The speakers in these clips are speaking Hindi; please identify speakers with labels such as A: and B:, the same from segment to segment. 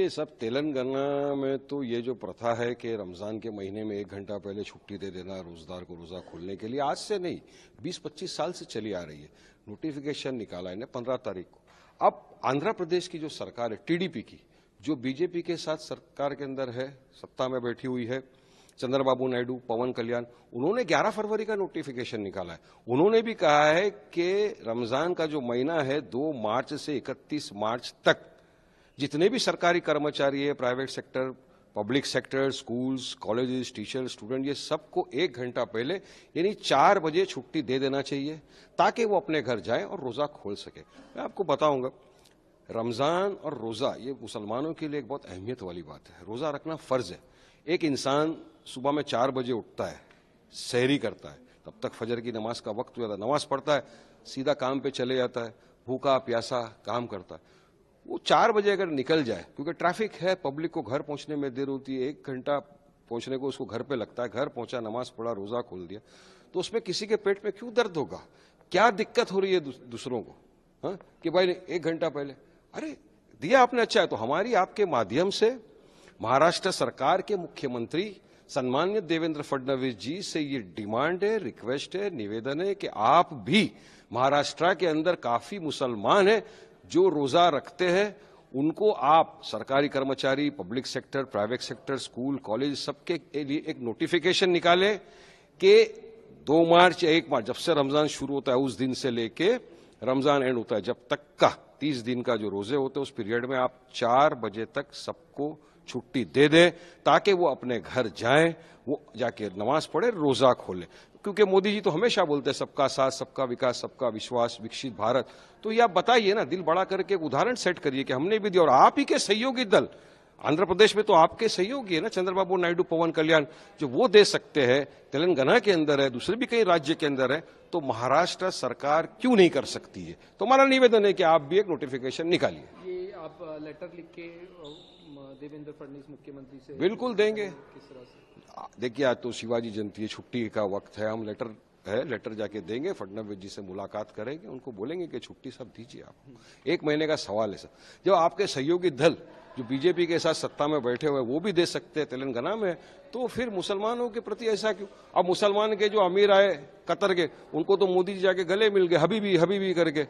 A: देखिए, सब तेलंगाना में तो ये जो प्रथा है कि रमज़ान के महीने में 1 घंटा पहले छुट्टी दे देना रोज़दार को रोज़ा खोलने के लिए, आज से नहीं 20-25 साल से चली आ रही है। नोटिफिकेशन निकाला इन्हें 15 तारीख को। अब आंध्र प्रदेश की जो सरकार है टीडीपी की, जो बीजेपी के साथ सरकार के अंदर है, सत्ता में बैठी हुई है, चंद्रबाबू नायडू, पवन कल्याण, उन्होंने 11 फरवरी का नोटिफिकेशन निकाला है। उन्होंने भी कहा है कि रमज़ान का जो महीना है 2 मार्च से 31 मार्च तक जितने भी सरकारी कर्मचारी है, private sector, public sector, schools, colleges, teacher, student, ये सबको 1 घंटा पहले यानी 4 बजे छुट्टी दे देना चाहिए ताकि वो अपने घर जाएं और रोज़ा खोल सके। मैं आपको बताऊंगा, रमज़ान और रोज़ा ये मुसलमानों के लिए एक बहुत अहमियत वाली बात है। रोज़ा रखना फ़र्ज है। एक इंसान सुबह में 4 बजे उठता है, सहरी करता है, तब तक फजर की नमाज का वक्त हो जाता है, नमाज पढ़ता है, सीधा काम पे चले जाता है, भूखा प्यासा काम करता है। वो 4 बजे अगर निकल जाए, क्योंकि ट्रैफिक है, पब्लिक को घर पहुंचने में देर होती है, 1 घंटा पहुंचने को उसको घर पे लगता है, घर पहुंचा, नमाज पढ़ा, रोजा खोल दिया, तो उसमें किसी के पेट में क्यों दर्द होगा? क्या दिक्कत हो रही है दूसरों को? हाँ, कि भाई 1 घंटा पहले अरे दिया आपने, अच्छा है। तो हमारी आपके माध्यम से महाराष्ट्र सरकार के मुख्यमंत्री सम्मान्य देवेंद्र फडणवीस जी से ये डिमांड है, रिक्वेस्ट है, निवेदन है कि आप भी, महाराष्ट्र के अंदर काफी मुसलमान हैं जो रोजा रखते हैं, उनको आप सरकारी कर्मचारी, public sector, private sector, school, college, सबके लिए एक नोटिफिकेशन निकाले कि 2 मार्च या 1 मार्च, जब से रमजान शुरू होता है उस दिन से लेके रमजान एंड होता है, जब तक का 30 दिन का जो रोजे होते हैं, उस पीरियड में आप 4 बजे तक सबको छुट्टी दे दें ताकि वो अपने घर जाएं, वो जाके नमाज पढ़े, रोजा खोले। क्योंकि मोदी जी तो हमेशा बोलते हैं सबका साथ, सबका विकास, सबका विश्वास, विकसित भारत। तो ये आप बताइए ना, दिल बड़ा करके एक उदाहरण सेट करिए कि हमने भी दिया, और आप ही के सहयोगी दल आंध्र प्रदेश में तो आपके सहयोगी है ना, चंद्रबाबू नायडू, पवन कल्याण, जो वो दे सकते हैं, तेलंगाना के अंदर है, दूसरे भी कई राज्य के अंदर है, तो महाराष्ट्र सरकार क्यों नहीं कर सकती है? तो हमारा निवेदन है कि आप भी एक नोटिफिकेशन निकालिए।
B: ये आप लेटर लिख के देवेंद्र फडणवीस मुख्यमंत्री से
A: बिल्कुल देंगे।
B: किस तरह से?
A: देखिए, आज तो शिवाजी जयंती है, छुट्टी का वक्त है, हम लेटर जाके देंगे, फडणवीस जी से मुलाकात करेंगे, उनको बोलेंगे कि छुट्टी सब दीजिए आप। 1 महीने का सवाल है सर। जब आपके सहयोगी दल जो बीजेपी के साथ सत्ता में बैठे हुए वो भी दे सकते हैं तेलंगाना में, तो फिर मुसलमानों के प्रति ऐसा क्यों? अब मुसलमान के जो अमीर आए कतर के, उनको तो मोदी जी जाके गले मिल गए, हबीबी हबीबी करके,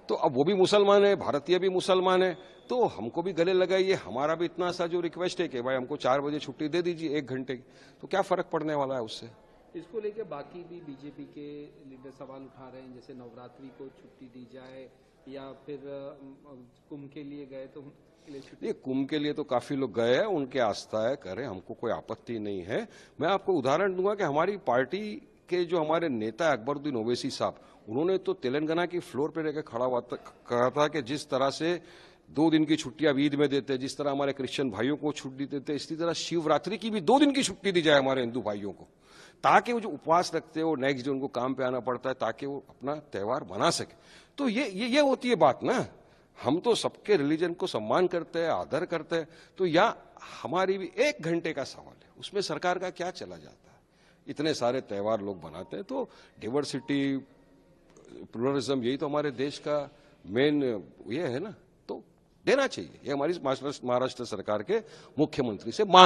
A: तो अब वो भी मुसलमान है, भारतीय भी मुसलमान है, तो हमको भी गले लगाइए। हमारा भी इतना सा जो रिक्वेस्ट है कि भाई हमको 4 बजे छुट्टी दे दीजिए 1 घंटे की, तो क्या फर्क पड़ने वाला है उससे?
B: इसको लेकर बाकी भी बीजेपी के लीडर सवाल उठा रहे हैं, जैसे नवरात्रि को छुट्टी दी जाए, या फिर कुंभ के लिए गए तो
A: ये कुंभ के लिए तो काफी लोग गए हैं, उनके आस्था है, करें, हमको कोई आपत्ति नहीं है। मैं आपको उदाहरण दूंगा कि हमारी पार्टी के जो हमारे नेता अकबरुद्दीन ओवैसी साहब, उन्होंने तो तेलंगाना की फ्लोर पे रहकर खड़ा हुआ कहा था कि जिस तरह से 2 दिन की छुट्टियां ईद में देते हैं, जिस तरह हमारे क्रिश्चियन भाइयों को छुट्टी देते हैं, इसी तरह शिवरात्रि की भी 2 दिन की छुट्टी दी जाए हमारे हिंदू भाइयों को, ताकि वो जो उपवास रखते हैं वो नेक्स्ट डे उनको काम पे आना पड़ता है, ताकि वो अपना त्यौहार मना सके। तो ये होती है बात ना। हम तो सबके रिलीजन को सम्मान करते हैं, आदर करते हैं, तो या हमारी भी 1 घंटे का सवाल है, उसमें सरकार का क्या चला जाता है? इतने सारे त्यौहार लोग बनाते हैं, तो डाइवर्सिटी, प्लुरलिज्म, यही तो हमारे देश का मेन ये है ना, तो देना चाहिए। ये हमारी महाराष्ट्र सरकार के मुख्यमंत्री से मांग